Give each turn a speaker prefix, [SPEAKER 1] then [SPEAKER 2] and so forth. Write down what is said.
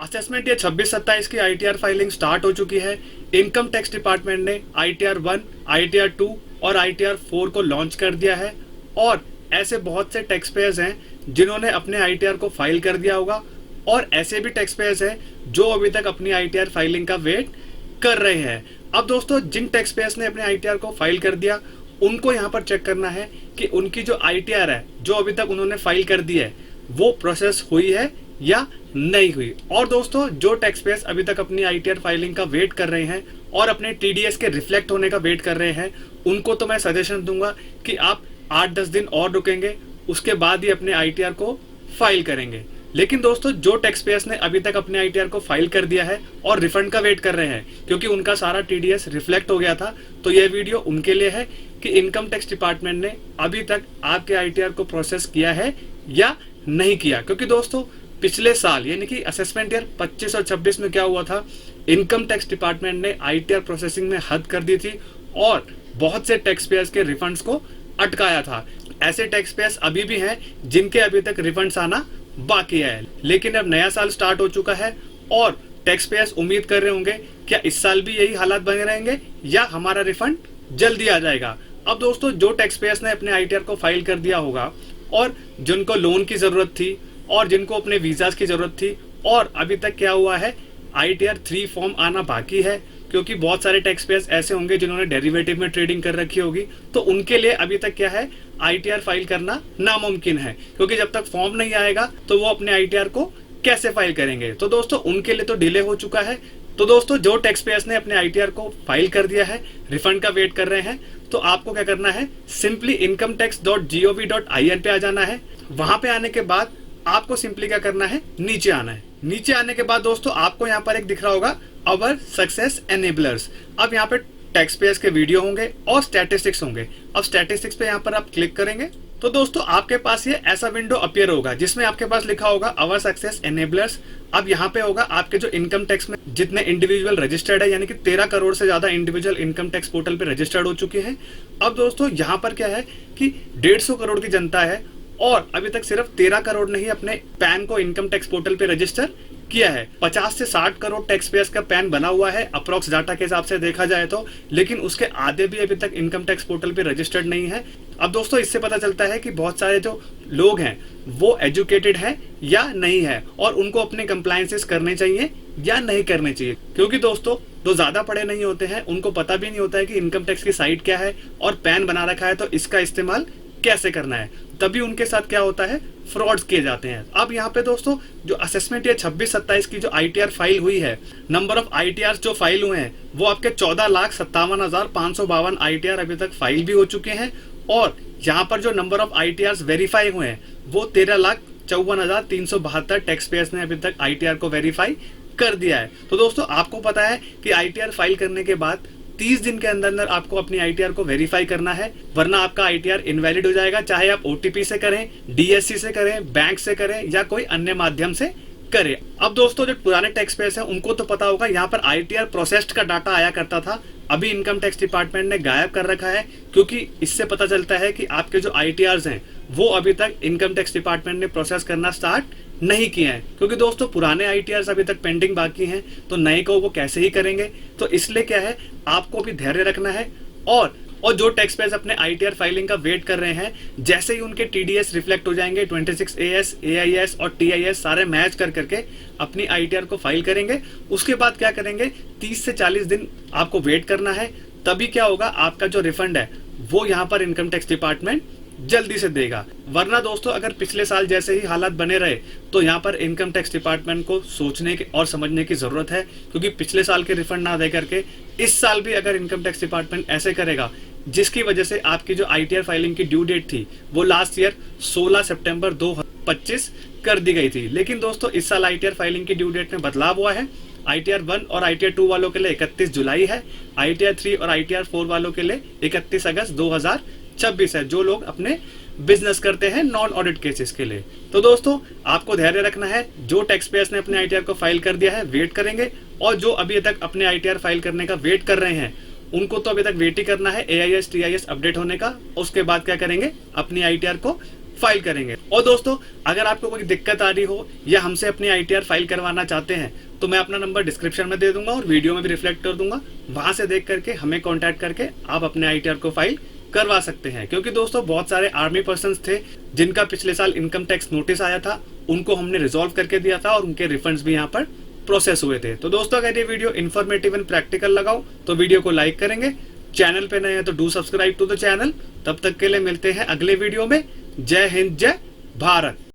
[SPEAKER 1] Assessment year 26-27 की ITR filing start हो चुकी है। इनकम टैक्स डिपार्टमेंट ने आईटीआर 1, आईटीआर 2 और आईटीआर 4 को लॉन्च कर दिया है और ऐसे बहुत से टैक्स पेयर्स हैं जिन्होंने अपने आईटीआर को फाइल कर दिया होगा और ऐसे भी टैक्स पेयर्स हैं जो अभी तक अपनी आईटीआर फाइलिंग का वेट कर रहे हैं। अब दोस्तों, जिन टैक्स पेयर्स ने अपने आईटीआर को फाइल कर दिया उनको यहाँ पर चेक करना है कि उनकी जो आईटीआर है जो अभी तक उन्होंने फाइल कर दी है वो प्रोसेस हुई है या नहीं हुई। और दोस्तों, जो टैक्स पेयर्स अभी तक अपनी आईटीआर फाइलिंग का वेट कर रहे हैं और अपने टीडीएस के रिफ्लेक्ट होने का वेट कर रहे हैं, उनको तो मैं सजेशन दूंगा कि आप 8-10 दिन और रुकेंगे, उसके बाद ही अपने आईटीआर को फाइल करेंगे। लेकिन दोस्तों, जो टैक्स पेयर्स ने अभी तक अपने आईटीआर को फाइल कर दिया है और रिफंड का वेट कर रहे हैं क्योंकि उनका सारा टीडीएस रिफ्लेक्ट हो गया था, तो यह वीडियो उनके लिए है कि इनकम टैक्स डिपार्टमेंट ने अभी तक आपके आईटीआर को प्रोसेस किया है या नहीं किया। क्योंकि दोस्तों, पिछले साल यानी कि असेसमेंट ईयर 25 और 26 में क्या हुआ था, इनकम टैक्स डिपार्टमेंट ने आईटीआर प्रोसेसिंग में हद कर दी थी और बहुत से टैक्स पेयर्स के रिफंड्स को अटकाया था। ऐसे टैक्स पेयर्स अभी भी हैं जिनके अभी तक रिफंड्स आना बाकी है। लेकिन अब नया साल स्टार्ट हो चुका है और टैक्स पेयर्स उम्मीद कर रहे होंगे क्या इस साल भी यही हालात बने रहेंगे या हमारा रिफंड जल्दी आ जाएगा। अब दोस्तों, जो टैक्स पेयर्स ने अपने आईटीआर को फाइल कर दिया होगा और जिनको लोन की जरूरत थी और जिनको अपने वीजास की जरूरत थी और अभी तक क्या हुआ है, आईटीआर 3 फॉर्म आना बाकी है क्योंकि बहुत सारे टैक्स पेयर्स ऐसे होंगे जिन्होंने डेरिवेटिव में ट्रेडिंग कर रखी होगी, तो उनके लिए अभी तक क्या है, आईटीआर फाइल करना नामुमकिन है क्योंकि जब तक फॉर्म नहीं आएगा तो वो अपने आईटीआर को कैसे फाइल करेंगे। तो दोस्तों, उनके लिए तो डिले हो चुका है। तो दोस्तों, जो टैक्स पेयर्स ने अपने आईटीआर को फाइल कर दिया है, रिफंड का वेट कर रहे हैं, तो आपको क्या करना है, सिंपली incometax.gov.in पे आ जाना है। वहां पे आने के बाद आपको सिंपली क्या करना है, नीचे आना है। नीचे आने के बाद दोस्तों, आपको यहाँ पर एक दिख रहा होगा अवर सक्सेस एनेबलर्स। अब यहाँ पे टैक्स पेयर्स के वीडियो होंगे और स्टैटिस्टिक्स होंगे। अब स्टैटिस्टिक्स पे यहाँ पर आप क्लिक करेंगे तो दोस्तों, आपके पास ये ऐसा विंडो अपीयर होगा जिसमें आपके पास लिखा होगा अवर सक्सेस एनेबलर्स। अब यहाँ पे होगा आपके जो इनकम टैक्स में जितने इंडिविजुअल रजिस्टर्ड है, यानी कि 13 करोड़ से ज्यादा इंडिविजुअल इनकम टैक्स पोर्टल पे रजिस्टर्ड हो चुके हैं। अब दोस्तों, यहाँ पर क्या है कि 150 करोड़ की जनता है और अभी तक सिर्फ 13 करोड़ ने ही अपने पैन को इनकम टैक्स पोर्टल पे रजिस्टर किया है। 50 से 60 करोड़ टैक्स पेयर्स का पैन बना हुआ है अप्रोक्स डाटा के हिसाब से देखा जाए तो, लेकिन उसके आधे भी अभी तक इनकम टैक्स पोर्टल पे रजिस्टर्ड नहीं है। अब दोस्तों, इससे पता चलता है कि बहुत सारे जो लोग हैं वो एजुकेटेड हैं या नहीं है और उनको अपने कंप्लायंसेस करने चाहिए या नहीं करने चाहिए। क्योंकि दोस्तों, जो ज्यादा पढ़े नहीं होते हैं उनको पता भी नहीं होता है कि इनकम टैक्स की साइट क्या है और पैन बना रखा है तो इसका इस्तेमाल कैसे करना है, तभी उनके साथ क्या होता है, फ्रॉड्स किए जाते हैं। अब यहाँ पे दोस्तों, जो असेसमेंट ईयर 26-27 की जो आईटीआर फाइल हुई है, नंबर ऑफ आईटीआर जो फाइल हुए हैं वो आपके 14,57,552 आईटीआर अभी तक फाइल भी हो चुके हैं और यहाँ पर जो नंबर ऑफ आईटीआर वेरीफाई हुए हैं वो 13,54,372 टैक्स पेयर्स ने अभी तक आईटीआर को वेरीफाई कर दिया है। तो दोस्तों, आपको पता है कि आईटीआर फाइल करने के बाद 30 दिन के अंदर अंदर आपको अपनी आईटीआर को वेरीफाई करना है, वरना आपका आईटीआर इनवैलिड हो जाएगा। चाहे आप ओटीपी से करें, डीएससी से करें, बैंक से करें या कोई अन्य माध्यम से करें। अब दोस्तों, जो पुराने टैक्स पेयर्स हैं उनको तो पता होगा, यहाँ पर आईटीआर प्रोसेस्ड का डाटा आया करता था, अभी इनकम टैक्स डिपार्टमेंट ने गायब कर रखा है क्योंकि इससे पता चलता है कि आपके जो आईटीआर्स हैं वो अभी तक इनकम टैक्स डिपार्टमेंट ने प्रोसेस करना स्टार्ट नहीं किए हैं। क्योंकि दोस्तों, पुराने आईटीआर्स अभी तक पेंडिंग बाकी हैं तो नए को वो कैसे ही करेंगे। तो इसलिए क्या है, आपको भी धैर्य रखना है और जो टैक्स पेयर्स अपने आईटीआर फाइलिंग का वेट कर रहे हैं, जैसे ही उनके टीडीएस रिफ्लेक्ट हो जाएंगे, 26AS, AIS और TIS सारे मैच कर करके अपनी आईटीआर को फाइल करेंगे। उसके बाद क्या करेंगे, 30 से 40 दिन आपको वेट करना है, तभी क्या होगा, आपका जो रिफंड है वो यहाँ पर इनकम टैक्स डिपार्टमेंट जल्दी से देगा। वरना दोस्तों, अगर पिछले साल जैसे ही हालात बने रहे तो यहाँ पर इनकम टैक्स डिपार्टमेंट को सोचने की और समझने की जरूरत है, क्योंकि पिछले साल के रिफंड ना दे करके इस साल भी अगर इनकम टैक्स डिपार्टमेंट ऐसे करेगा जिसकी वजह से आपकी जो आईटीआर फाइलिंग की ड्यू डेट थी वो लास्ट ईयर 16 सितंबर 2025 कर दी गई थी। लेकिन दोस्तों, इस साल आईटीआर फाइलिंग की ड्यू डेट में बदलाव हुआ है। आईटीआर 1 और आईटीआर 2 वालों के लिए 31 जुलाई है, आईटीआर 3 और आईटीआर 4 वालों के लिए 31 अगस्त 2026 है, जो लोग अपने बिजनेस करते हैं नॉन ऑडिट केसेस के लिए। तो दोस्तों, आपको धैर्य रखना है, जो टैक्स पेयर्स ने अपने आईटीआर को फाइल कर दिया है वेट करेंगे और जो अभी तक अपने आईटीआर फाइल करने का वेट कर रहे हैं उनको तो अभी तक वेट ही करना है AIS TIS अपडेट होने का। उसके बाद क्या करेंगे, अपनी आईटीआर को फाइल करेंगे। और दोस्तों, अगर आपको कोई दिक्कत आ रही हो या हमसे अपनी आईटीआर फाइल करवाना चाहते हैं तो मैं अपना नंबर डिस्क्रिप्शन में दे दूंगा और वीडियो में भी रिफ्लेक्ट कर दूंगा। वहां से देख करके हमें कांटेक्ट करके आप अपने आईटीआर को फाइल करवा सकते हैं। क्योंकि दोस्तों, बहुत सारे आर्मी पर्सन्स थे जिनका पिछले साल इनकम टैक्स नोटिस आया था, उनको हमने रिजॉल्व करके दिया था और उनके रिफंड्स भी यहाँ पर प्रोसेस हुए थे। तो दोस्तों, अगर ये वीडियो इन्फॉर्मेटिव एंड प्रैक्टिकल लगाओ तो वीडियो को लाइक करेंगे, चैनल पे नए हैं तो do subscribe to the channel. तब तक के लिए मिलते हैं अगले वीडियो में। जय हिंद, जय भारत।